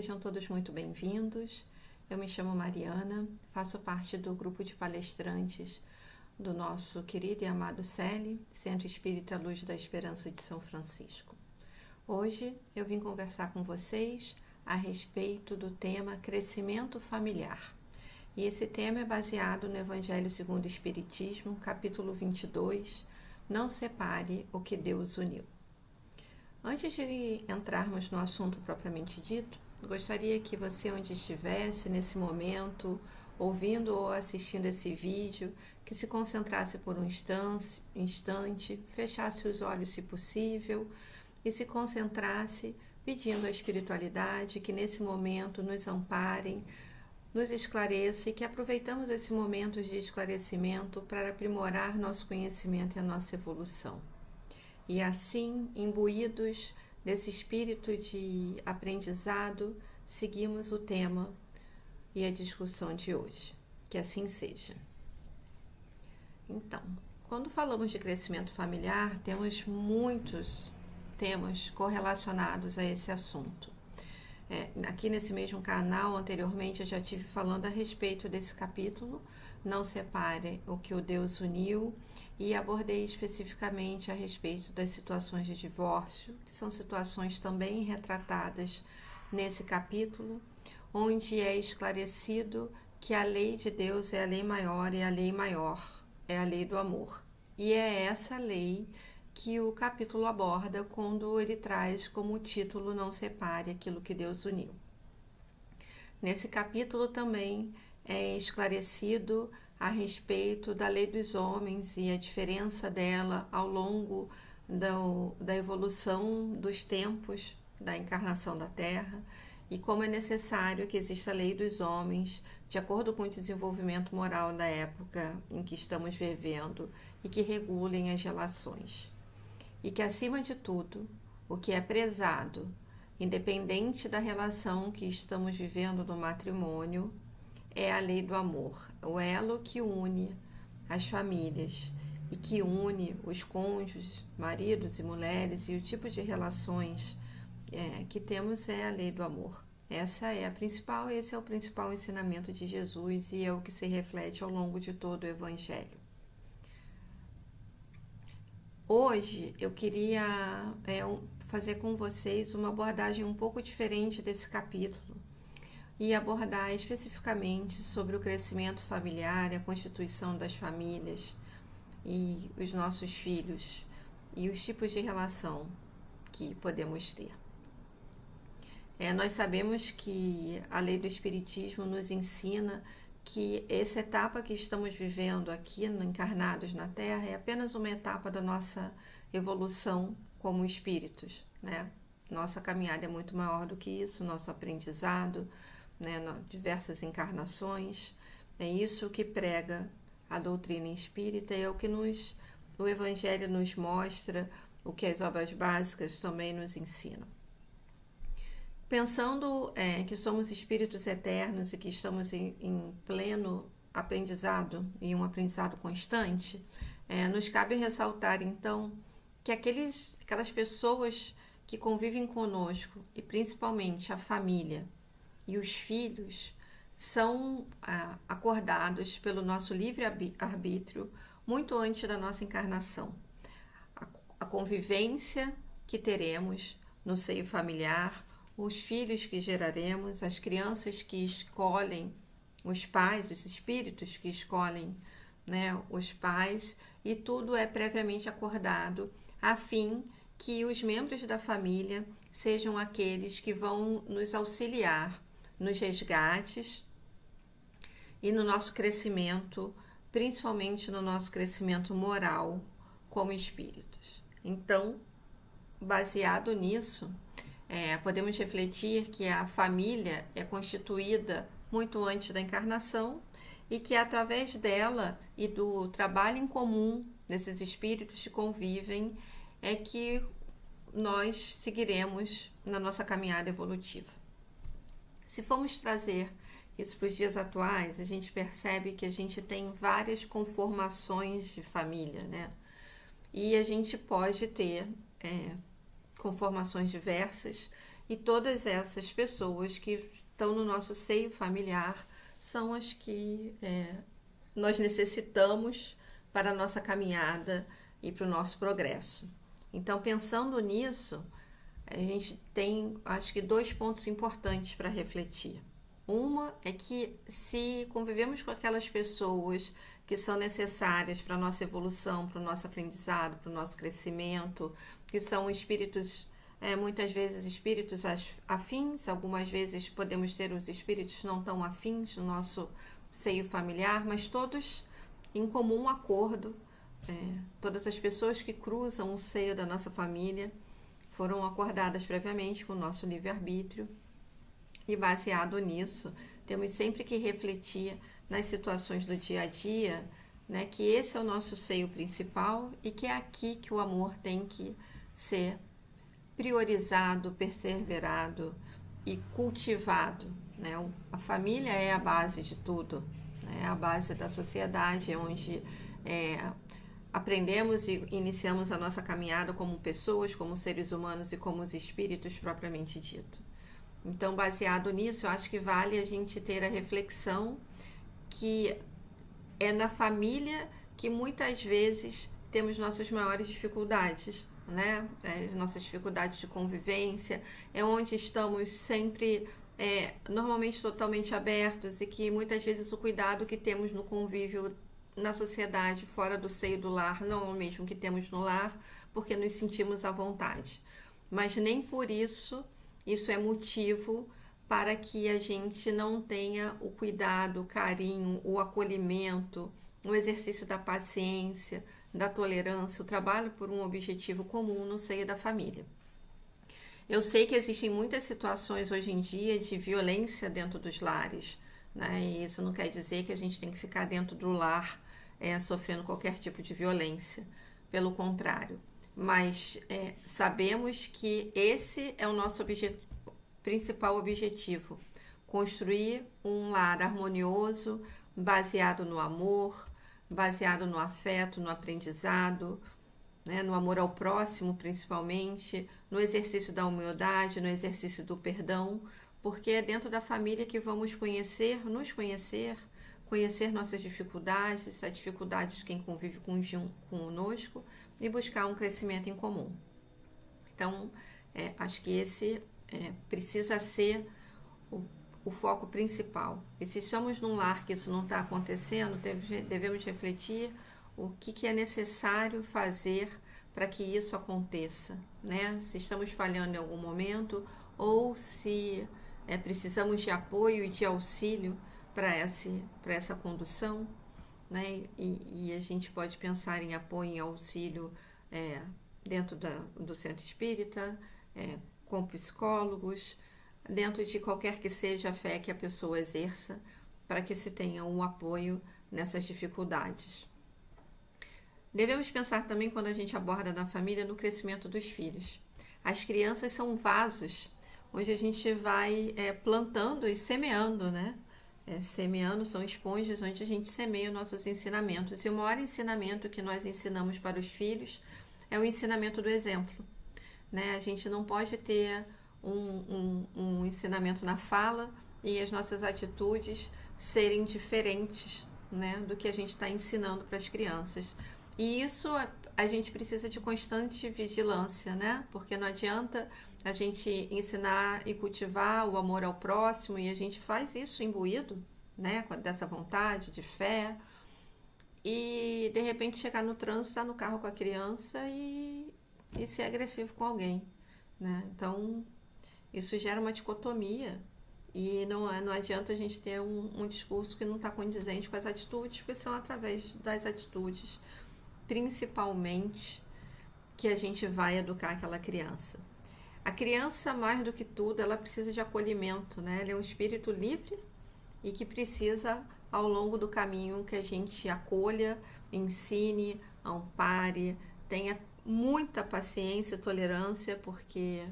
Sejam todos muito bem-vindos. Eu me chamo Mariana, faço parte do grupo de palestrantes do nosso querido e amado CELE, Centro Espírita Luz da Esperança de São Francisco. Hoje eu vim conversar com vocês a respeito do tema crescimento familiar. E esse tema é baseado no Evangelho segundo o Espiritismo, capítulo 22, Não separe o que Deus uniu. Antes de entrarmos no assunto propriamente dito, gostaria que você, onde estivesse nesse momento, ouvindo ou assistindo esse vídeo, que se concentrasse por um instante, fechasse os olhos se possível e se concentrasse pedindo à espiritualidade que nesse momento nos amparem, nos esclareça e que aproveitamos esse momento de esclarecimento para aprimorar nosso conhecimento e a nossa evolução. E assim, imbuídos desse espírito de aprendizado, seguimos o tema e a discussão de hoje. Que assim seja. Então, quando falamos de crescimento familiar, temos muitos temas correlacionados a esse assunto. Aqui nesse mesmo canal, anteriormente, eu já estive falando a respeito desse capítulo, Não separe o que o Deus uniu, e abordei especificamente a respeito das situações de divórcio, que são situações também retratadas nesse capítulo, onde é esclarecido que a lei de Deus é a lei maior e a lei maior é a lei do amor. E é essa lei que o capítulo aborda quando ele traz como título Não separe aquilo que Deus uniu. Nesse capítulo também é esclarecido a respeito da lei dos homens e a diferença dela ao longo da evolução dos tempos da encarnação da Terra e como é necessário que exista a lei dos homens de acordo com o desenvolvimento moral da época em que estamos vivendo e que regulem as relações. E que, acima de tudo, o que é prezado, independente da relação que estamos vivendo no matrimônio, é a lei do amor, o elo que une as famílias e que une os cônjuges, maridos e mulheres, e o tipo de relações que temos é a lei do amor. Esse é o principal ensinamento de Jesus e é o que se reflete ao longo de todo o Evangelho. Hoje eu queria fazer com vocês uma abordagem um pouco diferente desse capítulo e abordar especificamente sobre o crescimento familiar, a constituição das famílias e os nossos filhos e os tipos de relação que podemos ter. Nós sabemos que a lei do Espiritismo nos ensina que essa etapa que estamos vivendo aqui, encarnados na Terra, é apenas uma etapa da nossa evolução como espíritos, né? Nossa caminhada é muito maior do que isso, nosso aprendizado, né? Diversas encarnações. É isso que prega a doutrina espírita e é o que o Evangelho nos mostra, o que as obras básicas também nos ensinam. Pensando que somos espíritos eternos e que estamos em pleno aprendizado e um aprendizado constante, nos cabe ressaltar, então, que aquelas pessoas que convivem conosco, e principalmente a família e os filhos, são acordados pelo nosso livre-arbítrio muito antes da nossa encarnação. A convivência que teremos no seio familiar, os filhos que geraremos, as crianças que escolhem os pais, os espíritos que escolhem, né, os pais, e tudo é previamente acordado a fim que os membros da família sejam aqueles que vão nos auxiliar nos resgates e no nosso crescimento, principalmente no nosso crescimento moral como espíritos. Então, baseado nisso, podemos refletir que a família é constituída muito antes da encarnação e que através dela e do trabalho em comum desses espíritos que convivem é que nós seguiremos na nossa caminhada evolutiva. Se formos trazer isso para os dias atuais, a gente percebe que a gente tem várias conformações de família, né? E a gente pode ter conformações diversas e todas essas pessoas que estão no nosso seio familiar são as que nós necessitamos para a nossa caminhada e para o nosso progresso. Então, pensando nisso, a gente tem, acho que, 2 pontos importantes para refletir. Uma é que se convivemos com aquelas pessoas que são necessárias para a nossa evolução, para o nosso aprendizado, para o nosso crescimento, que são espíritos, muitas vezes espíritos afins, algumas vezes podemos ter os espíritos não tão afins no nosso seio familiar, mas todos em comum acordo, todas as pessoas que cruzam o seio da nossa família foram acordadas previamente com o nosso livre-arbítrio. E baseado nisso, temos sempre que refletir nas situações do dia a dia, né, que esse é o nosso seio principal e que é aqui que o amor tem que ser priorizado, perseverado e cultivado, né? A família é a base de tudo, né? É a base da sociedade, é onde aprendemos e iniciamos a nossa caminhada como pessoas, como seres humanos e como os espíritos propriamente dito. Então, baseado nisso, eu acho que vale a gente ter a reflexão que é na família que muitas vezes temos nossas maiores dificuldades, né? Nossas dificuldades de convivência, é onde estamos sempre, normalmente totalmente abertos e que muitas vezes o cuidado que temos no convívio na sociedade, fora do seio do lar, não é o mesmo que temos no lar, porque nos sentimos à vontade. Mas nem por isso é motivo para que a gente não tenha o cuidado, o carinho, o acolhimento, o exercício da paciência, da tolerância, o trabalho por um objetivo comum no seio da família. Eu sei que existem muitas situações hoje em dia de violência dentro dos lares, né? E isso não quer dizer que a gente tem que ficar dentro do lar sofrendo qualquer tipo de violência, pelo contrário. Mas sabemos que esse é o nosso principal objetivo, construir um lar harmonioso, baseado no amor, baseado no afeto, no aprendizado, né, no amor ao próximo principalmente, no exercício da humildade, no exercício do perdão, porque é dentro da família que vamos nos conhecer nossas dificuldades, as dificuldades de quem convive conosco e buscar um crescimento em comum. Então, acho que esse precisa ser o foco principal. E se estamos num lar que isso não está acontecendo, devemos refletir o que é necessário fazer para que isso aconteça, né? Se estamos falhando em algum momento ou se precisamos de apoio e de auxílio para essa condução, né? E a gente pode pensar em apoio e auxílio dentro do centro espírita, com psicólogos, dentro de qualquer que seja a fé que a pessoa exerça, para que se tenha um apoio nessas dificuldades. Devemos pensar também, quando a gente aborda na família, no crescimento dos filhos. As crianças são vasos onde a gente vai plantando e semeando, né? Semeando, são esponjas onde a gente semeia os nossos ensinamentos. E o maior ensinamento que nós ensinamos para os filhos é o ensinamento do exemplo, né? A gente não pode ter um ensinamento na fala e as nossas atitudes serem diferentes, né, do que a gente está ensinando para as crianças. E isso a gente precisa de constante vigilância, né? Porque não adianta a gente ensinar e cultivar o amor ao próximo e a gente faz isso imbuído, né, dessa vontade, de fé, e de repente chegar no trânsito, estar no carro com a criança e ser agressivo com alguém, né? Então, isso gera uma dicotomia e não adianta a gente ter um discurso que não está condizente com as atitudes, porque são através das atitudes, principalmente, que a gente vai educar aquela criança. A criança, mais do que tudo, ela precisa de acolhimento, né? Ela é um espírito livre e que precisa, ao longo do caminho, que a gente acolha, ensine, ampare, tenha muita paciência e tolerância, porque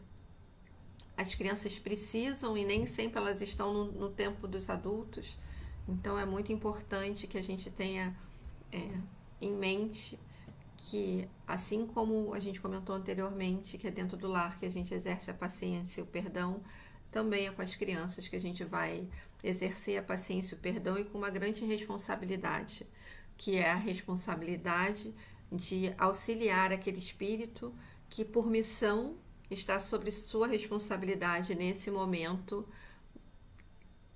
as crianças precisam e nem sempre elas estão no tempo dos adultos. Então, é muito importante que a gente tenha em mente que, assim como a gente comentou anteriormente, que é dentro do lar que a gente exerce a paciência e o perdão, também é com as crianças que a gente vai exercer a paciência e o perdão, e com uma grande responsabilidade, que é a responsabilidade de auxiliar aquele espírito que, por missão, está sobre sua responsabilidade nesse momento,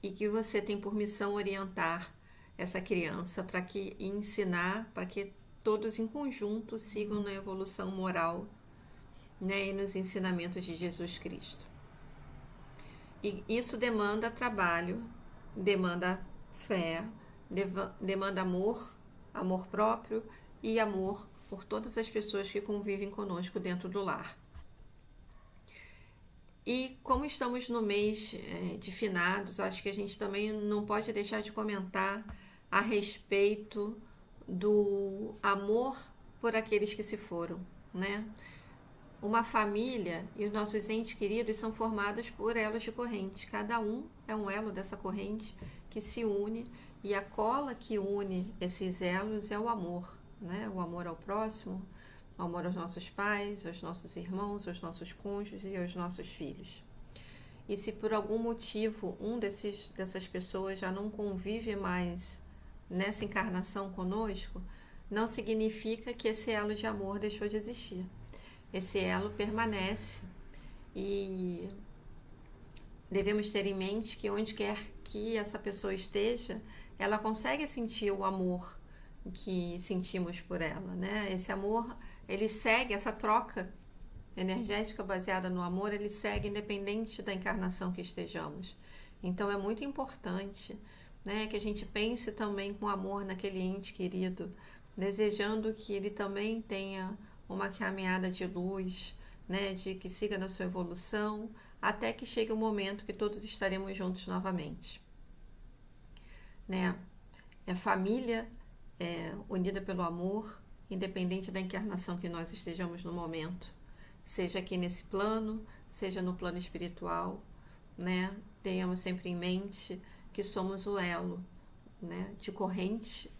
e que você tem por missão orientar essa criança para que e ensinar para que todos em conjunto sigam na evolução moral, né, e nos ensinamentos de Jesus Cristo. E isso demanda trabalho, demanda fé, demanda amor, amor próprio e amor por todas as pessoas que convivem conosco dentro do lar. E como estamos no mês de finados, acho que a gente também não pode deixar de comentar a respeito do amor por aqueles que se foram, né? Uma família e os nossos entes queridos são formados por elos de corrente. Cada um é um elo dessa corrente que se une, e a cola que une esses elos é o amor, né? O amor ao próximo, o amor aos nossos pais, aos nossos irmãos, aos nossos cônjuges e aos nossos filhos. E se por algum motivo dessas pessoas já não convive mais nessa encarnação conosco, não significa que esse elo de amor deixou de existir. Esse elo permanece, e devemos ter em mente que onde quer que essa pessoa esteja, ela consegue sentir o amor que sentimos por ela, né? Esse amor, ele segue, essa troca energética baseada no amor, ele segue independente da encarnação que estejamos. Então é muito importante, né, que a gente pense também com amor naquele ente querido, desejando que ele também tenha uma caminhada de luz, né, de que siga na sua evolução, até que chegue o momento que todos estaremos juntos novamente. Né? A família unida pelo amor, independente da encarnação que nós estejamos no momento, seja aqui nesse plano, seja no plano espiritual, né? Tenhamos sempre em mente que somos o elo, né, de corrente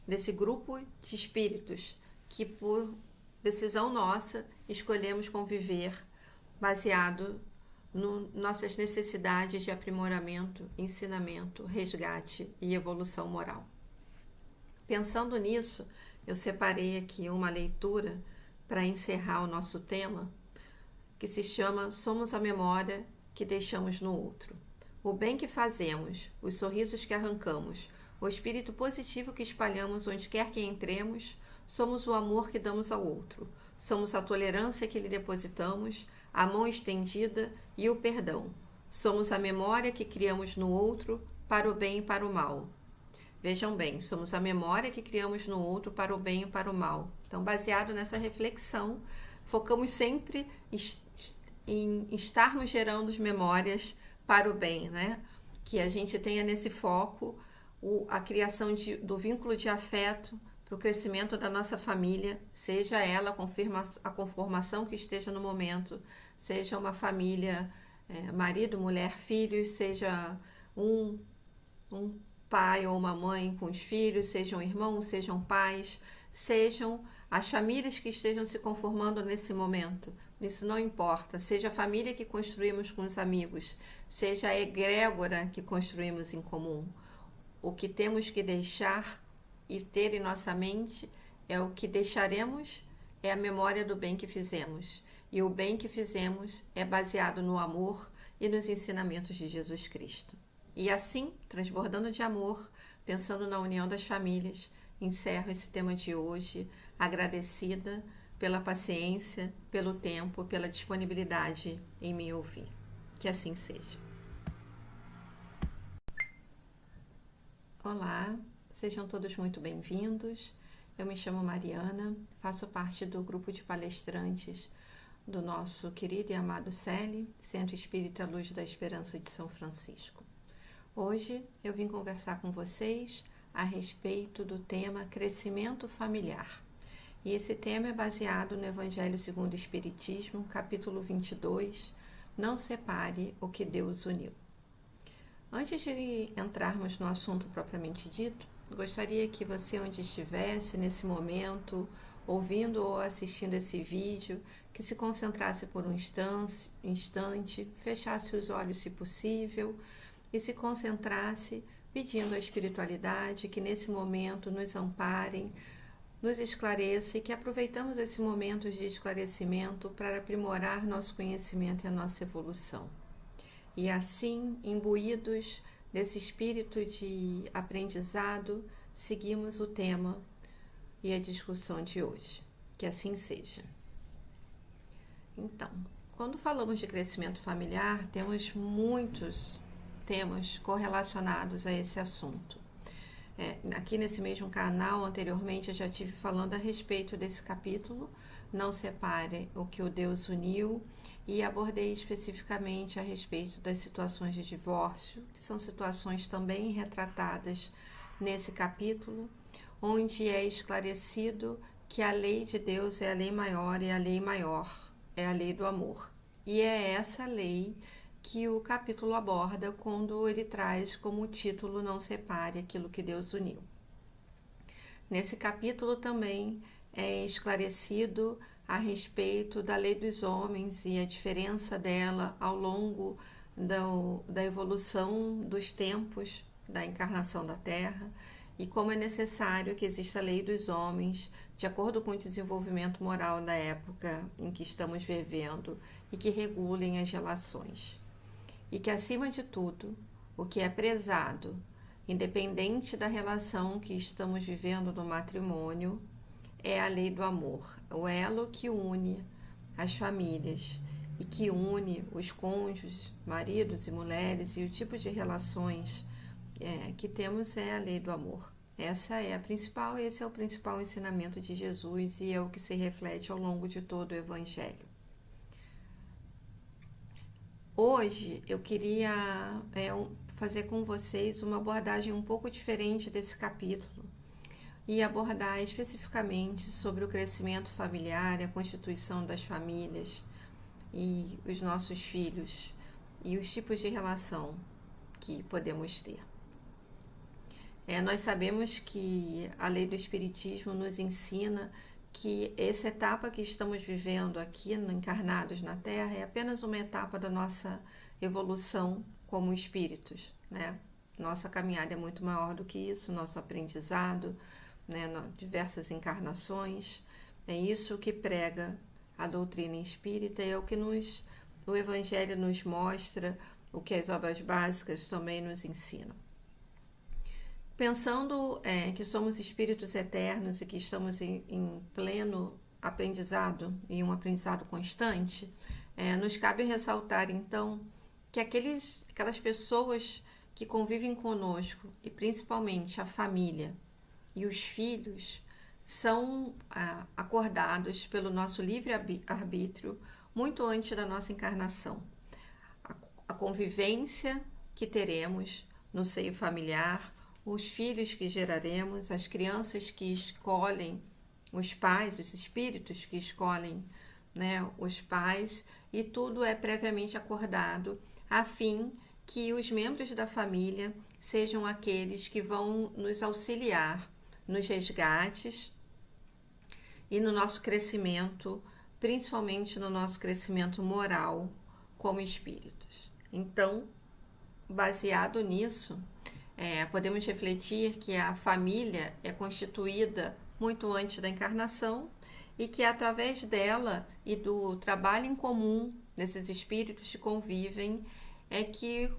desse grupo de espíritos que, por decisão nossa, escolhemos conviver baseado nossas necessidades de aprimoramento, ensinamento, resgate e evolução moral. Pensando nisso, eu separei aqui uma leitura para encerrar o nosso tema, que se chama Somos a Memória que Deixamos no Outro. O bem que fazemos, os sorrisos que arrancamos, o espírito positivo que espalhamos onde quer que entremos, somos o amor que damos ao outro, somos a tolerância que lhe depositamos, a mão estendida e o perdão. Somos a memória que criamos no outro para o bem e para o mal. Vejam bem, somos a memória que criamos no outro para o bem e para o mal. Então, baseado nessa reflexão, focamos sempre em estarmos gerando memórias para o bem, né? Que a gente tenha nesse foco a criação do vínculo de afeto para o crescimento da nossa família, seja ela a conformação que esteja no momento, seja uma família, marido, mulher, filhos, seja um pai ou uma mãe com os filhos, sejam irmãos, sejam pais, sejam as famílias que estejam se conformando nesse momento. Isso não importa, seja a família que construímos com os amigos, seja a egrégora que construímos em comum. O que temos que deixar e ter em nossa mente é o que deixaremos, é a memória do bem que fizemos. E o bem que fizemos é baseado no amor e nos ensinamentos de Jesus Cristo. E assim, transbordando de amor, pensando na união das famílias, encerro esse tema de hoje, agradecida pela paciência, pelo tempo, pela disponibilidade em me ouvir. Que assim seja. Olá, sejam todos muito bem-vindos. Eu me chamo Mariana, faço parte do grupo de palestrantes do nosso querido e amado CELE, Centro Espírita Luz da Esperança de São Francisco. Hoje eu vim conversar com vocês a respeito do tema crescimento familiar. E esse tema é baseado no Evangelho segundo o Espiritismo, capítulo 22, Não separe o que Deus uniu. Antes de entrarmos no assunto propriamente dito, gostaria que você, onde estivesse nesse momento, ouvindo ou assistindo esse vídeo, que se concentrasse por um instante, fechasse os olhos se possível e se concentrasse pedindo à espiritualidade que nesse momento nos amparem, nos esclareça e que aproveitamos esse momento de esclarecimento para aprimorar nosso conhecimento e a nossa evolução. E assim, imbuídos desse espírito de aprendizado, seguimos o tema e a discussão de hoje. Que assim seja. Então, quando falamos de crescimento familiar, temos muitos temas correlacionados a esse assunto. Aqui nesse mesmo canal, anteriormente, eu já estive falando a respeito desse capítulo, Não Separe o que o Deus uniu, e abordei especificamente a respeito das situações de divórcio, que são situações também retratadas nesse capítulo, onde é esclarecido que a lei de Deus é a lei maior e a lei maior é a lei do amor. E é essa lei que o capítulo aborda quando ele traz como título Não Separe aquilo que Deus uniu. Nesse capítulo também é esclarecido a respeito da lei dos homens e a diferença dela ao longo da evolução dos tempos da encarnação da Terra e como é necessário que exista a lei dos homens de acordo com o desenvolvimento moral da época em que estamos vivendo e que regulem as relações. E que, acima de tudo, o que é prezado, independente da relação que estamos vivendo no matrimônio, é a lei do amor, o elo que une as famílias e que une os cônjuges, maridos e mulheres, e o tipo de relações que temos é a lei do amor. Esse é o principal ensinamento de Jesus e é o que se reflete ao longo de todo o Evangelho. Hoje eu queria fazer com vocês uma abordagem um pouco diferente desse capítulo e abordar especificamente sobre o crescimento familiar, a constituição das famílias e os nossos filhos e os tipos de relação que podemos ter. Nós sabemos que a lei do Espiritismo nos ensina que essa etapa que estamos vivendo aqui, encarnados na Terra, é apenas uma etapa da nossa evolução como espíritos, né? Nossa caminhada é muito maior do que isso, nosso aprendizado, né? Diversas encarnações. É isso que prega a doutrina espírita e é o que o Evangelho nos mostra, o que as obras básicas também nos ensinam. Pensando que somos espíritos eternos e que estamos em pleno aprendizado e um aprendizado constante, nos cabe ressaltar, então, que aquelas pessoas que convivem conosco, e principalmente a família e os filhos, são acordados pelo nosso livre-arbítrio muito antes da nossa encarnação. A convivência que teremos no seio familiar, os filhos que geraremos, as crianças que escolhem os pais, os espíritos que escolhem, né, os pais, e tudo é previamente acordado a fim que os membros da família sejam aqueles que vão nos auxiliar nos resgates e no nosso crescimento, principalmente no nosso crescimento moral como espíritos. Então, baseado nisso, podemos refletir que a família é constituída muito antes da encarnação e que através dela e do trabalho em comum desses espíritos que convivem é que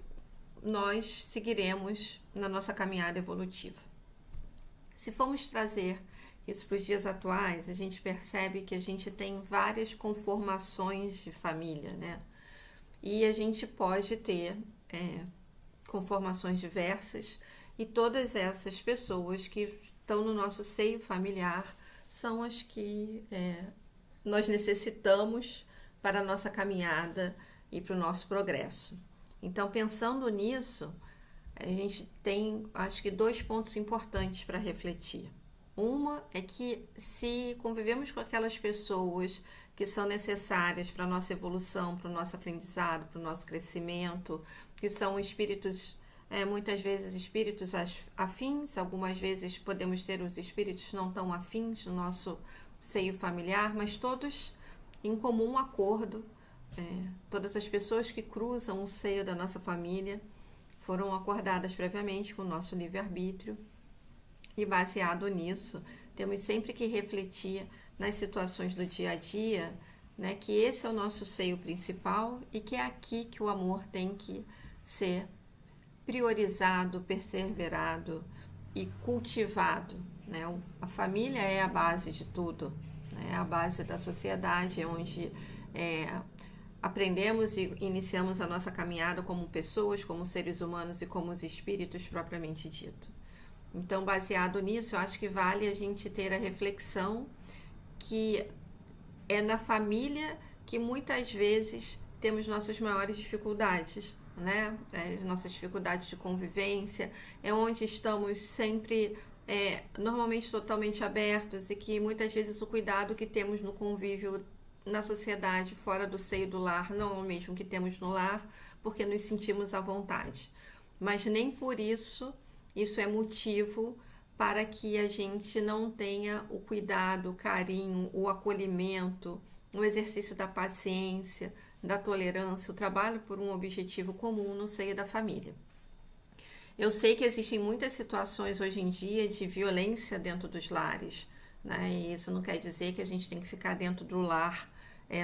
nós seguiremos na nossa caminhada evolutiva. Se formos trazer isso para os dias atuais, a gente percebe que a gente tem várias conformações de família, né? E a gente pode ter conformações diversas e todas essas pessoas que estão no nosso seio familiar são as que nós necessitamos para a nossa caminhada e para o nosso progresso. Então, pensando nisso, a gente tem, acho que, 2 pontos importantes para refletir. Uma é que se convivemos com aquelas pessoas que são necessárias para a nossa evolução, para o nosso aprendizado, para o nosso crescimento, que são espíritos, muitas vezes espíritos afins, algumas vezes podemos ter os espíritos não tão afins no nosso seio familiar, mas todos em comum acordo. Todas as pessoas que cruzam o seio da nossa família foram acordadas previamente com o nosso livre-arbítrio, e baseado nisso, temos sempre que refletir nas situações do dia a dia, né, que esse é o nosso seio principal e que é aqui que o amor tem que ser priorizado, perseverado e cultivado, né? A família é a base de tudo, né? É a base da sociedade, onde aprendemos e iniciamos a nossa caminhada como pessoas, como seres humanos e como os espíritos propriamente dito. Então, baseado nisso, eu acho que vale a gente ter a reflexão que é na família que muitas vezes temos nossas maiores dificuldades, né? Nossas dificuldades de convivência, é onde estamos sempre, normalmente totalmente abertos, e que muitas vezes o cuidado que temos no convívio na sociedade, fora do seio do lar, não é o mesmo que temos no lar, porque nos sentimos à vontade. Mas nem por isso é motivo para que a gente não tenha o cuidado, o carinho, o acolhimento, o exercício da paciência, da tolerância, o trabalho por um objetivo comum no seio da família. Eu sei que existem muitas situações hoje em dia de violência dentro dos lares, né? E isso não quer dizer que a gente tem que ficar dentro do lar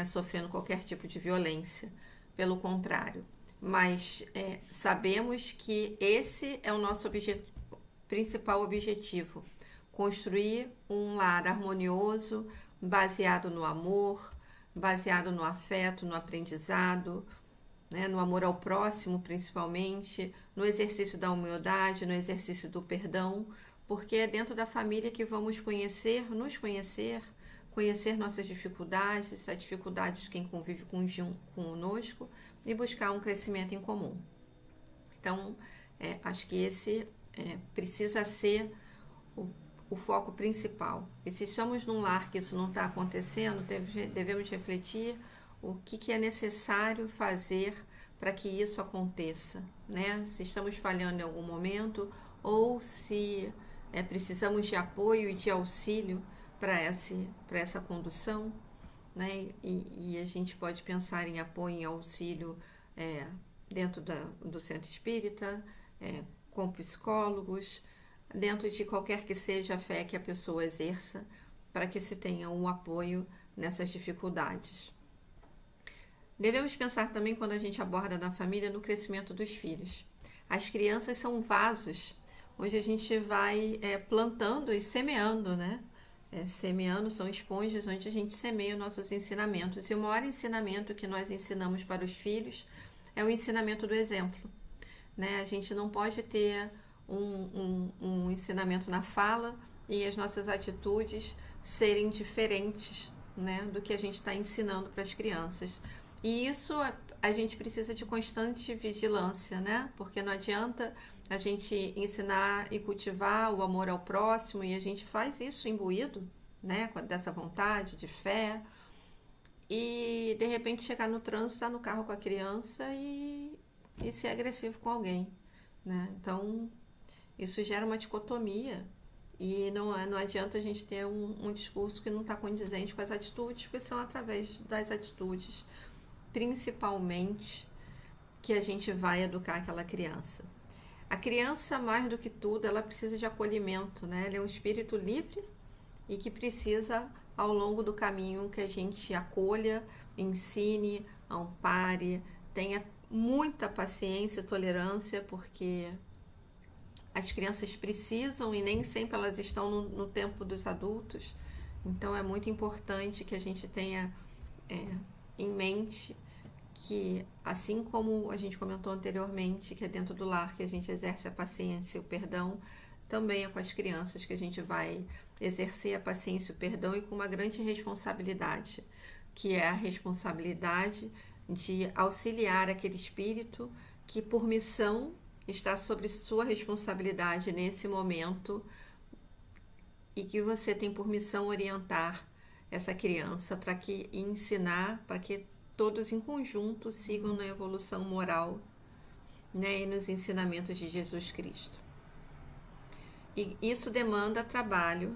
sofrendo qualquer tipo de violência, pelo contrário. Mas sabemos que esse é o nosso principal objetivo: construir um lar harmonioso, baseado no amor, baseado no afeto, no aprendizado, né, no amor ao próximo principalmente, no exercício da humildade, no exercício do perdão, porque é dentro da família que vamos nos conhecer nossas dificuldades, as dificuldades de quem convive conosco, e buscar um crescimento em comum. Então, acho que esse precisa ser o foco principal. E se estamos num lar que isso não está acontecendo, devemos refletir o que é necessário fazer para que isso aconteça, né? Se estamos falhando em algum momento, ou se precisamos de apoio e de auxílio para essa condução, né? E a gente pode pensar em apoio e auxílio dentro do centro espírita, com psicólogos, dentro de qualquer que seja a fé que a pessoa exerça, para que se tenha um apoio nessas dificuldades. Devemos pensar também, quando a gente aborda na família, no crescimento dos filhos. As crianças são vasos onde a gente vai plantando e semeando, né? Semeando, são esponjas onde a gente semeia os nossos ensinamentos. E o maior ensinamento que nós ensinamos para os filhos é o ensinamento do exemplo, né? A gente não pode ter um ensinamento na fala e as nossas atitudes serem diferentes, né, do que a gente está ensinando para as crianças. E isso a gente precisa de constante vigilância, né? Porque não adianta a gente ensinar e cultivar o amor ao próximo, e a gente faz isso imbuído, né, dessa vontade de fé, e de repente chegar no trânsito, estar no carro com a criança e ser agressivo com alguém, né? Então, isso gera uma dicotomia, e não adianta a gente ter um discurso que não está condizente com as atitudes, porque são através das atitudes, principalmente, que a gente vai educar aquela criança. A criança, mais do que tudo, ela precisa de acolhimento, né? Ela é um espírito livre e que precisa, ao longo do caminho, que a gente acolha, ensine, ampare, tenha muita paciência e tolerância, porque as crianças precisam e nem sempre elas estão no tempo dos adultos. Então, é muito importante que a gente tenha em mente que, assim como a gente comentou anteriormente, que é dentro do lar que a gente exerce a paciência e o perdão, também é com as crianças que a gente vai exercer a paciência e o perdão, e com uma grande responsabilidade, que é a responsabilidade de auxiliar aquele espírito que, por missão, está sobre sua responsabilidade nesse momento, e que você tem por missão orientar essa criança para que ensinar, para que todos em conjunto sigam na evolução moral, né, e nos ensinamentos de Jesus Cristo. E isso demanda trabalho,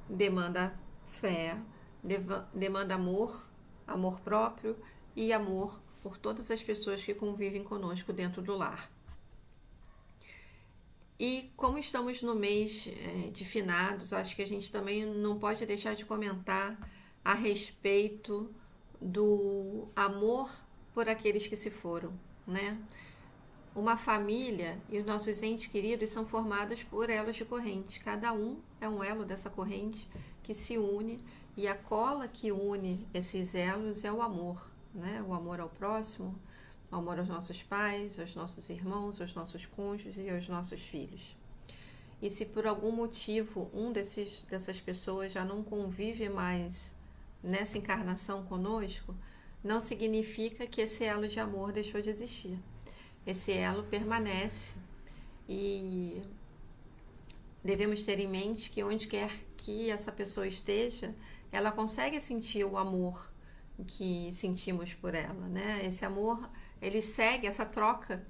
demanda fé, demanda amor, amor próprio e amor por todas as pessoas que convivem conosco dentro do lar. E como estamos no mês de finados, acho que a gente também não pode deixar de comentar a respeito do amor por aqueles que se foram, né? Uma família e os nossos entes queridos são formados por elos de corrente. Cada um é um elo dessa corrente que se une, e a cola que une esses elos é o amor, né? O amor ao próximo, o amor aos nossos pais, aos nossos irmãos, aos nossos cônjuges e aos nossos filhos. E se por algum motivo dessas pessoas já não convive mais nessa encarnação conosco, não significa que esse elo de amor deixou de existir. Esse elo permanece, e devemos ter em mente que onde quer que essa pessoa esteja, ela consegue sentir o amor que sentimos por ela, né? Esse amor, ele segue, essa troca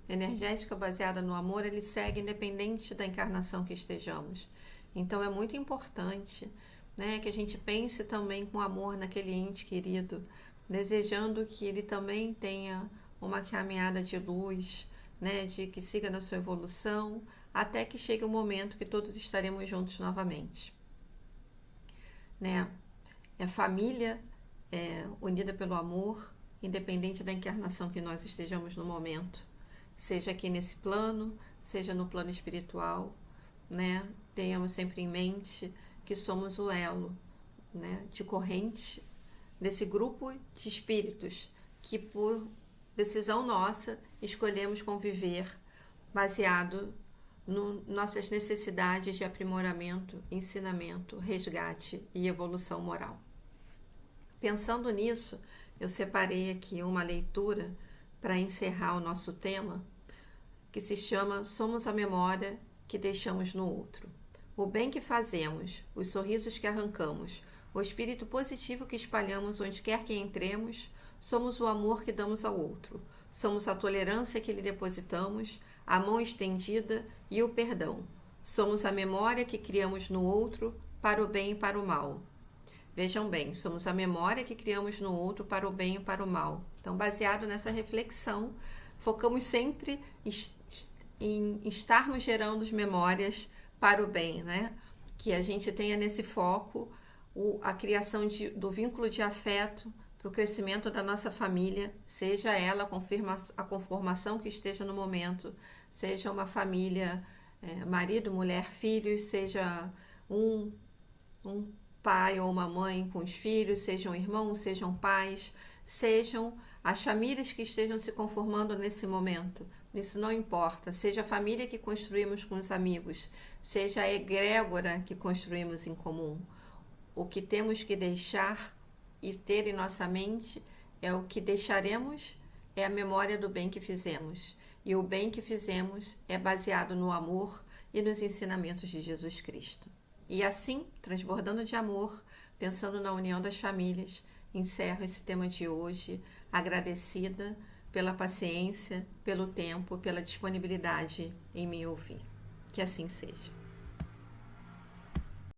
energética baseada no amor, ele segue independente da encarnação que estejamos. Então é muito importante, né, que a gente pense também com amor naquele ente querido, desejando que ele também tenha uma caminhada de luz, né, de que siga na sua evolução, até que chegue o momento que todos estaremos juntos novamente. Né? A família unida pelo amor, independente da encarnação que nós estejamos no momento, seja aqui nesse plano, seja no plano espiritual, né? Tenhamos sempre em mente que somos o elo, né, de corrente desse grupo de espíritos que, por decisão nossa, escolhemos conviver baseado nossas necessidades de aprimoramento, ensinamento, resgate e evolução moral. Pensando nisso, eu separei aqui uma leitura para encerrar o nosso tema, que se chama Somos a Memória que Deixamos no Outro. O bem que fazemos, os sorrisos que arrancamos, o espírito positivo que espalhamos onde quer que entremos, somos o amor que damos ao outro, somos a tolerância que lhe depositamos, a mão estendida e o perdão. Somos a memória que criamos no outro para o bem e para o mal. Vejam bem, somos a memória que criamos no outro para o bem e para o mal. Então, baseado nessa reflexão, focamos sempre em estarmos gerando memórias para o bem, né? Que a gente tenha nesse foco a criação do vínculo de afeto para o crescimento da nossa família, seja ela a conformação que esteja no momento, seja uma família, marido, mulher, filhos, seja um pai ou uma mãe com os filhos, sejam irmãos, sejam pais, sejam as famílias que estejam se conformando nesse momento. Isso não importa, seja a família que construímos com os amigos, seja a egrégora que construímos em comum. O que temos que deixar e ter em nossa mente é o que deixaremos, é a memória do bem que fizemos. E o bem que fizemos é baseado no amor e nos ensinamentos de Jesus Cristo. E assim, transbordando de amor, pensando na união das famílias, encerro esse tema de hoje, agradecida pela paciência, pelo tempo, pela disponibilidade em me ouvir. Que assim seja.